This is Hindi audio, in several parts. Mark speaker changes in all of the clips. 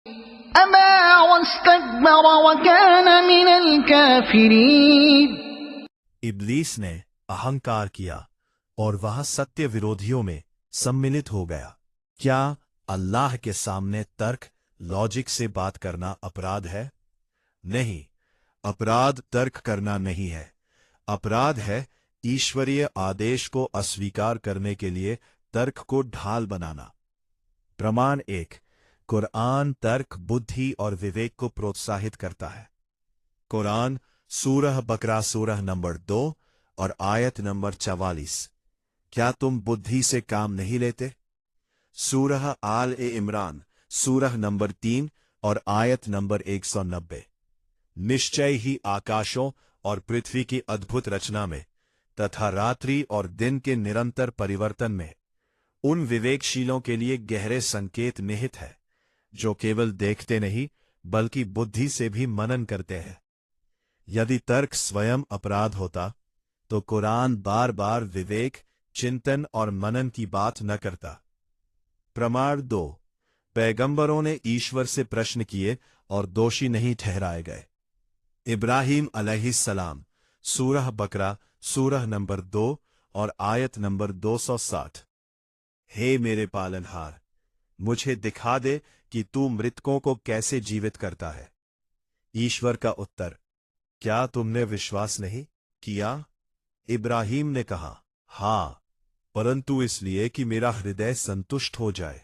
Speaker 1: अबा वस्तकबर वकान मिनल काफिरीन।
Speaker 2: इब्लीस ने अहंकार किया और वह सत्य विरोधियों में सम्मिलित हो गया। क्या अल्लाह के सामने तर्क लॉजिक से बात करना अपराध है? नहीं, अपराध तर्क करना नहीं है। अपराध है ईश्वरीय आदेश को अस्वीकार करने के लिए तर्क को ढाल बनाना। प्रमाण 1, कुरान तर्क, बुद्धि और विवेक को प्रोत्साहित करता है। कुरान सूरह बकरा सूरह नंबर 2 और आयत नंबर 44। क्या तुम बुद्धि से काम नहीं लेते? सूरह आल ए इमरान सूरह नंबर 3 और आयत नंबर 190। निश्चय ही आकाशों और पृथ्वी की अद्भुत रचना में तथा रात्रि और दिन के निरंतर परिवर्तन में उन विवेकशीलों के लिए गहरे संकेत निहित है जो केवल देखते नहीं बल्कि बुद्धि से भी मनन करते हैं। यदि तर्क स्वयं अपराध होता तो कुरान बार बार विवेक, चिंतन और मनन की बात न करता। प्रमाण 2, पैगंबरों ने ईश्वर से प्रश्न किए और दोषी नहीं ठहराए गए। इब्राहिम अलैहिस्सलाम सूरह बकरा सूरह नंबर 2 और आयत नंबर 260। हे मेरे पालनहार, मुझे दिखा दे कि तू मृतकों को कैसे जीवित करता है। ईश्वर का उत्तर, क्या तुमने विश्वास नहीं किया? इब्राहिम ने कहा, हाँ, परंतु इसलिए कि मेरा हृदय संतुष्ट हो जाए।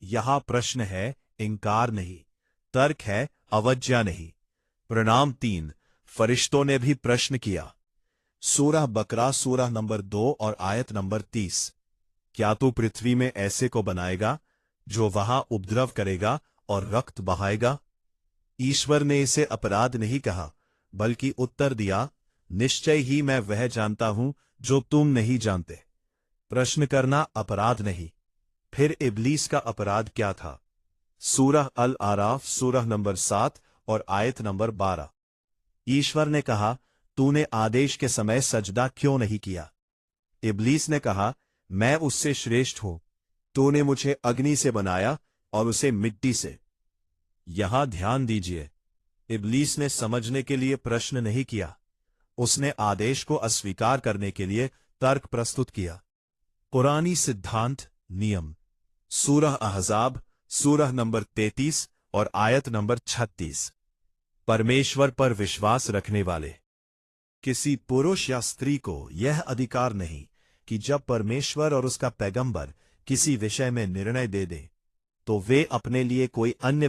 Speaker 2: यहां प्रश्न है इंकार नहीं, तर्क है अवज्ञा नहीं। प्रमाण 3, फरिश्तों ने भी प्रश्न किया। सूरह बकरा सूरह नंबर 2 और आयत नंबर 30। क्या तू पृथ्वी में ऐसे को बनाएगा जो वहां उपद्रव करेगा और रक्त बहाएगा? ईश्वर ने इसे अपराध नहीं कहा बल्कि उत्तर दिया, निश्चय ही मैं वह जानता हूं जो तुम नहीं जानते। प्रश्न करना अपराध नहीं। फिर इब्लीस का अपराध क्या था? सूरह अल आराफ सूरह नंबर 7 और आयत नंबर 12। ईश्वर ने कहा, तूने आदेश के समय सजदा क्यों नहीं किया? इब्लीस ने कहा, मैं उससे श्रेष्ठ हूं। तूने मुझे अग्नि से बनाया और उसे मिट्टी से। यहां ध्यान दीजिए, इब्लीस ने समझने के लिए प्रश्न नहीं किया, उसने आदेश को अस्वीकार करने के लिए तर्क प्रस्तुत किया। कुरानी सिद्धांत नियम सूरह अहज़ाब सूरह नंबर 33 और आयत नंबर 36। परमेश्वर पर विश्वास रखने वाले किसी पुरुष या स्त्री को यह अधिकार नहीं कि जब परमेश्वर और उसका पैगंबर किसी विषय में निर्णय दे दें तो वे अपने लिए कोई अन्य